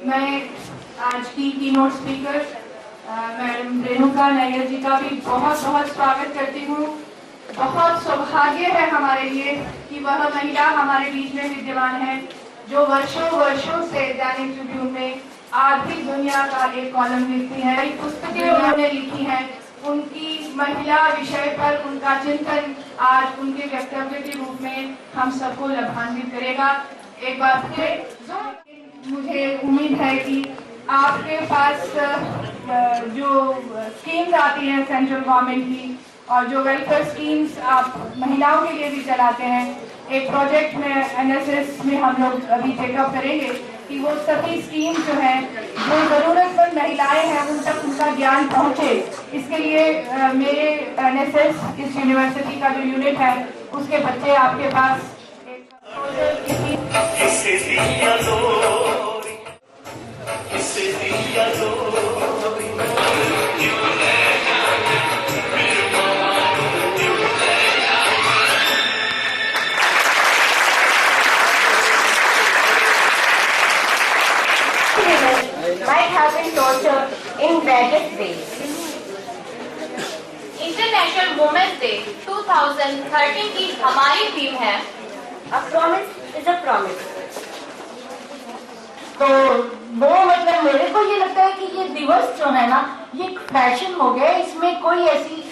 मैं आज की keynote speaker madam Renuka Nair ji का भी बहुत बहुत स्वागत करती हूँ। बहुत सौभाग्य है हमारे लिए कि वह महिला हमारे बीच में विद्यमान है जो वर्षों वर्षों से दैनिक ट्रिब्यून में आर्थिक दुनिया का एक कॉलम लिखती है। कई पुस्तकें उन्होंने लिखी हैं। उनकी महिला विषय पर उनका चिंतन आज उनके वक्तव्य के रूप में हम सबको लाभान्वित करेगा। एक बार फिर मुझे उम्मीद है कि आपके पास जो स्कीम्स आती हैं सेंट्रल गवर्नमेंट की और जो वेलफेयर स्कीम्स आप महिलाओं के लिए भी चलाते हैं, एक प्रोजेक्ट में एनएसएस में हम लोग अभी चेकअप करेंगे कि वो सभी स्कीम जो है जो जरूरतमंद महिलाएं हैं उन तक उनका ज्ञान पहुंचे। इसके लिए मेरे एनएसएस इस यूनिवर्सिटी का जो यूनिट है उसके बच्चे आपके पास might have been tortured in various ways. International women's day 2013 की हमारी थीम है A promise is a promise. तो वो मतलब मेरे को ये लगता है कि ये दिवस जो है ना ये एक फैशन हो गया। इसमें कोई ऐसी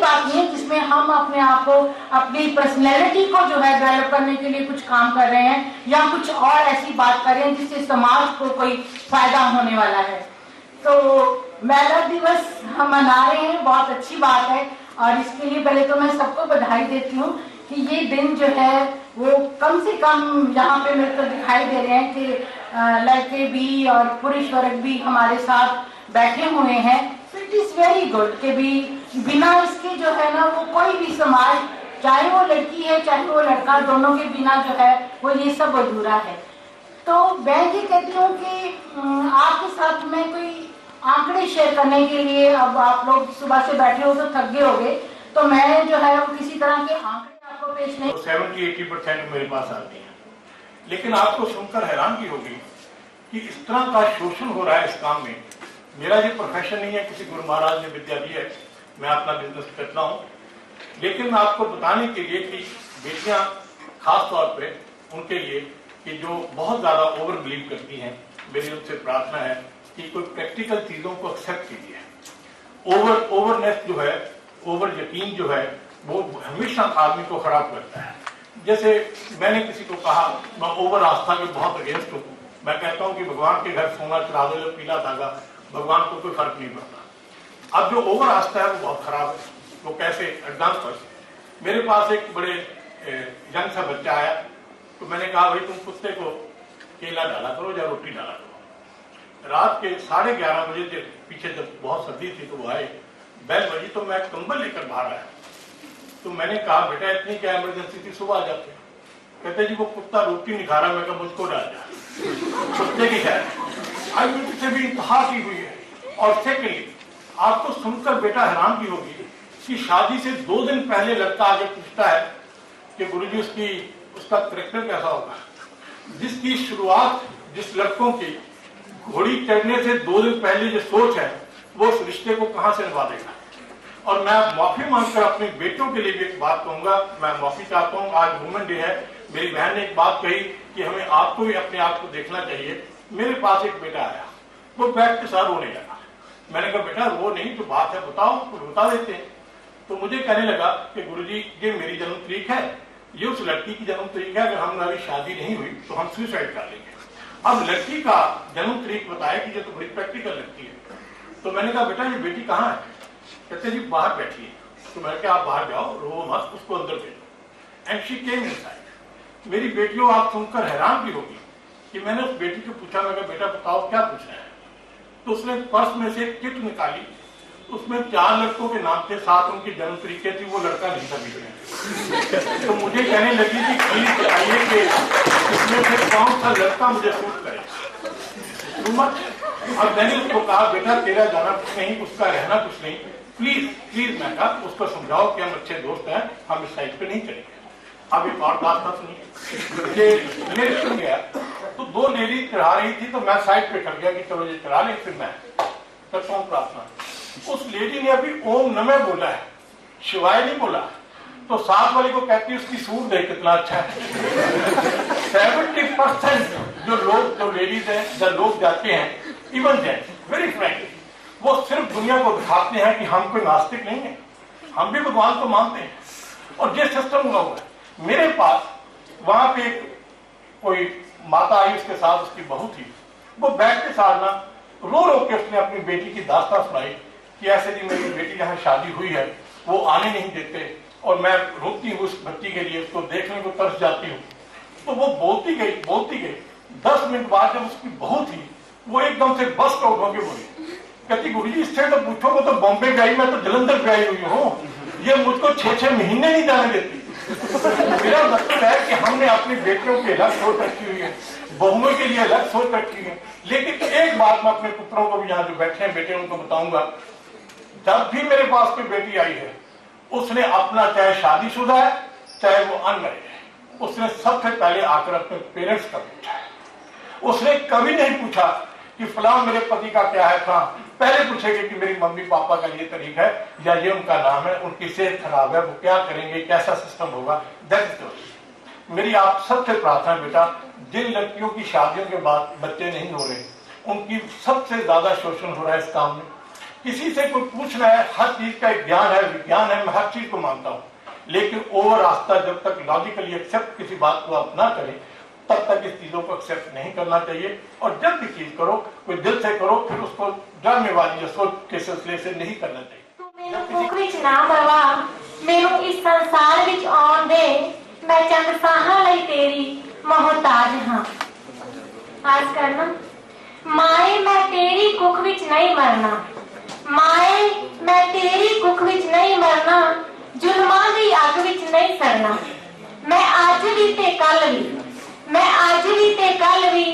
बात नहीं है जिसमें हम अपने आप को अपनी पर्सनैलिटी को जो है डेवलप करने के लिए कुछ काम कर रहे हैं या कुछ और ऐसी बात कर रहे हैं जिससे समाज को कोई फायदा होने वाला है। तो महिला दिवस हम मना रहे हैं, बहुत अच्छी बात है। और इसके लिए पहले तो मैं सबको बधाई देती हूँ कि ये दिन जो है वो कम से कम यहाँ पे मेरे को दिखाई दे रहे हैं कि लड़के भी और पुरुष वर्ग भी हमारे साथ बैठे हुए हैं। इट इज वेरी गुड कि भी बिना इसके जो है ना वो कोई भी समाज, चाहे वो लड़की है चाहे वो लड़का, दोनों के बिना जो है वो ये सब अधूरा है। तो मैं ये कहती हूँ कि आपके साथ में कोई आंकड़े शेयर करने के लिए, अब आप लोग सुबह से बैठे हो तो थक गए होंगे, तो मैं जो है वो किसी तरह के आंकड़े आपको पेश नहीं। 70-80% मेरे पास आती हैं, लेकिन आपको सुनकर हैरानगी होगी कि इस तरह का शोषण हो रहा है इस काम में। मेरा ये प्रोफेशन नहीं है, किसी गुरु महाराज ने विद्या दी है, मैं अपना बिजनेस करता हूँ। लेकिन आपको बताने के लिए कि बेटियां खास तौर पे उनके लिए कि जो बहुत ज्यादा ओवर बिलीव करती हैं, मेरी उनसे प्रार्थना है कि कोई प्रैक्टिकल चीजों को एक्सेप्ट कीजिए। ओवरनेस जो है, ओवर यकीन जो है, वो हमेशा आदमी को खराब करता है। जैसे मैंने किसी को कहा, मैं ओवर आस्था के बहुत अगेंस्ट हूँ। मैं कहता हूँ कि भगवान के घर सोना चढ़ा दो, पीला धागा, भगवान को कोई फर्क नहीं पड़ता। अब जो ओवर आस्था है वो बहुत खराब है। वो कैसे? एग्जाम्पल पर मेरे पास एक बड़े यंग सा बच्चा आया, तो मैंने कहा भाई तुम कुत्ते को केला डाला करो या रोटी डाला करो। रात के 11:30 बजे पीछे जब बहुत सर्दी थी तो वो आए, बेल बजी तो मैं कंबल लेकर बाहर आया। तो मैंने कहा बेटा इतनी क्या इमरजेंसी थी, सुबह आ जाते। कहते जी वो कुत्ता रोटी नहीं खा रहा। मैं कहा मुझको डाल जा, कुत्ते की खैर आई से भी इंतहा की हुई है। और सेकेंडली आपको सुनकर बेटा हैरान भी होगी कि शादी से 2 दिन पहले लड़का आगे पूछता है कि गुरुजी उसका करेक्टर कैसा होगा। जिसकी शुरुआत जिस लड़कों की घोड़ी चढ़ने से 2 दिन पहले जो सोच है वो उस रिश्ते को कहां से निभा देगा। और मैं माफी मांगकर अपने बेटों के लिए भी एक बात कहूंगा, मैं माफी चाहता हूं। आज वुमेन डे है, मेरी बहन ने एक बात कही कि हमें आपको भी अपने आप को देखना चाहिए। मेरे पास एक बेटा आया, वो बैठ के साथ रोने लगा। मैंने कहा बेटा वो नहीं, जो बात है बताओ, कुछ बता देते हैं। तो मुझे कहने लगा कि गुरुजी ये मेरी जन्म तारीख है, ये उस लड़की की जन्म तारीख है, अगर हमारी शादी नहीं हुई तो हम सुसाइड कर लेंगे। अब लड़की का जन्म तारीख बताया कि ये तो बड़ी प्रैक्टिकल लगती है। तो मैंने कहा बेटा ये बेटी कहाँ है? कहते जी बाहर बैठी है। तो मैंने कहा आप बाहर जाओ, रो मत, उसको अंदर भेजो। And she came inside. मेरी बेटियों आप सुनकर हैरान भी होगी कि मैंने उस बेटी को पूछा, मैं कहा बेटा बताओ क्या पूछना है। तो उसने पर्स में से एक किट निकाली, उसमें 4 लड़कों के नाम थे, 7 उनकी जन्म तारीखें थी, वो लड़का नहीं था बीच में। तो मुझे कहने लगी कि प्लीज बताइए कि इसमें से कौन सा लड़का मुझे सूट करे। अब मैंने उसको कहा बेटा तेरा जाना कुछ नहीं, उसका रहना कुछ नहीं, प्लीज मैं कहा उसको समझाओ कि हम अच्छे दोस्त हैं, हम इस साइड पे नहीं चलेंगे। अब एक और बात था सुनिए, मेरे सुन गया तो 2 लेडी चढ़ा रही थी, तो मैं साइड पे कर गया कि चलो ये चढ़ा ले, फिर मैं करता हूँ प्रार्थना। उस लेडी ने अभी ओम नमः बोला है, शिवाय नहीं बोला, तो साथ वाली को कहती है उसकी सूट देख कितना अच्छा है। 70% जो लेडीज हैं, जो लोग जाते हैं, इवन जेंट्स, वेरी फ्रैंकली, वो सिर्फ दुनिया को दिखाते हैं कि हम कोई नास्तिक नहीं है, हम भी भगवान को मानते हैं। और ये सिस्टम हुआ हुआ है। मेरे पास वहां पे कोई माता आई, उसके साथ उसकी बहू थी, वो बैठ के साथ ना रो रो के उसने अपनी बेटी की दास्तां सुनाई कि ऐसे जी मेरी बेटी यहाँ शादी हुई है, वो आने नहीं देते और मैं रोती हूँ उस बच्ची के लिए, उसको देखने को तरस जाती हूँ। तो वो बोलती गई 10 मिनट बाद जब उसकी बहू थी, वो एकदम से बस आउट होके बोली, कहती गुरु जी इससे तो पूछो, वो तो बॉम्बे गई, मैं तो जलंधर गई हुई हूँ, ये मुझको 6-6 महीने नहीं जाने देती। मेरा मतलब है कि हमने अपनी बेटियों की अलग सोच रखी हुई है, बहुओं के लिए अलग सोच रखी है। लेकिन एक बात मैं अपने पुत्रों को भी यहाँ जो बैठे हैं बेटे उनको बताऊंगा, जब भी मेरे पास कोई बेटी आई है, उसने अपना, चाहे शादीशुदा है चाहे वो अनमैरिड है, उसने सबसे पहले आकर अपने पेरेंट्स का पूछा है। उसने कभी नहीं पूछा कि फलां मेरे पति का क्या है, फलां पहले पूछेंगे कि मेरी मम्मी पापा का ये तरीका है या ये उनका नाम है, उनकी सेहत खराब है, वो क्या करेंगे, कैसा सिस्टम होगा। मेरी आप सबसे प्रार्थना बेटा, जिन लड़कियों की शादियों के बाद बच्चे नहीं हो रहे, उनकी सबसे ज्यादा शोषण हो रहा है इस काम में। किसी से कोई पूछना है, हर चीज का एक ज्ञान है, विज्ञान है, मैं हर चीज को मानता हूँ, लेकिन ओवर रास्ता जब तक लॉजिकली एक्सेप्ट किसी बात को आप ना करें, तब तक इस चीजों को एक्सेप्ट नहीं करना चाहिए। और जब भी चीज करो, कोई दिल से करो, फिर उसको डरने वाली या सोच के सिलसिले से नहीं करना चाहिए। तू मेनू कुक विच ना दवा, मेनू इस संसार विच आउण दे, मैं चंद साहां लई तेरी मोहताज हां। आज करना माए मैं तेरी कुख विच नहीं मरना, माए मैं तेरी कुख विच नहीं मरना, जुल्मां दी अग विच नहीं सड़ना। मैं अज भी ते कल भी, मैं अज भी ते कल भी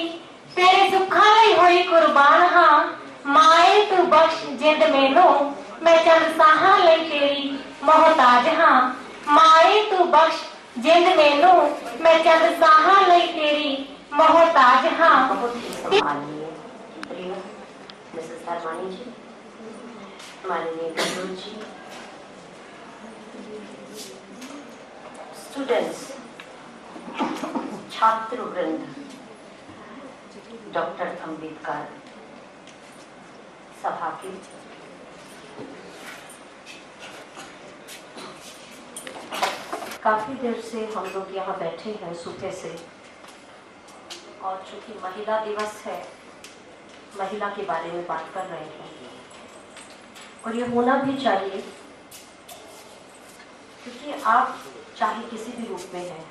तेरे सुखां लई होई कुर्बान हां। माए तू बख्श जिंद मैनू, मैं चंद साहां लई तेरी मोहताज हां। माए तू बख्श जिंद मैनू, मैं चंद साहां लई तेरी मोहताज हां। माननीय प्रिय मिसेस धर्मानी जी, माननीय गुरु जी, स्टूडेंट्स, छात्र वृंद, डॉक्टर अंबेडकर सभा के काफी देर से हम लोग यहाँ बैठे हैं सुबह से, और चूंकि महिला दिवस है, महिला के बारे में बात कर रहे हैं, और ये होना भी चाहिए, क्योंकि आप चाहे किसी भी रूप में हैं,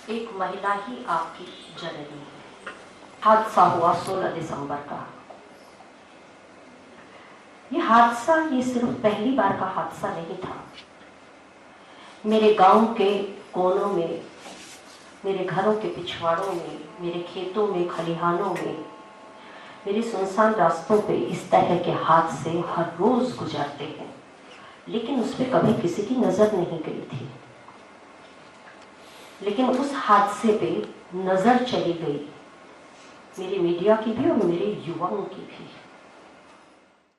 एक महिला ही आपकी जननी है। हादसा हुआ 16 दिसंबर का। ये हादसा ये सिर्फ पहली बार का हादसा नहीं था। मेरे गांव के कोनों में, मेरे घरों के पिछवाड़ों में, मेरे खेतों में, खलिहानों में, मेरे सुनसान रास्तों पे इस तरह के हादसे हर रोज गुजरते हैं, लेकिन उस पर कभी किसी की नजर नहीं गई थी। लेकिन उस हादसे पे नजर चली गई मेरी मीडिया की भी और मेरे युवाओं की भी।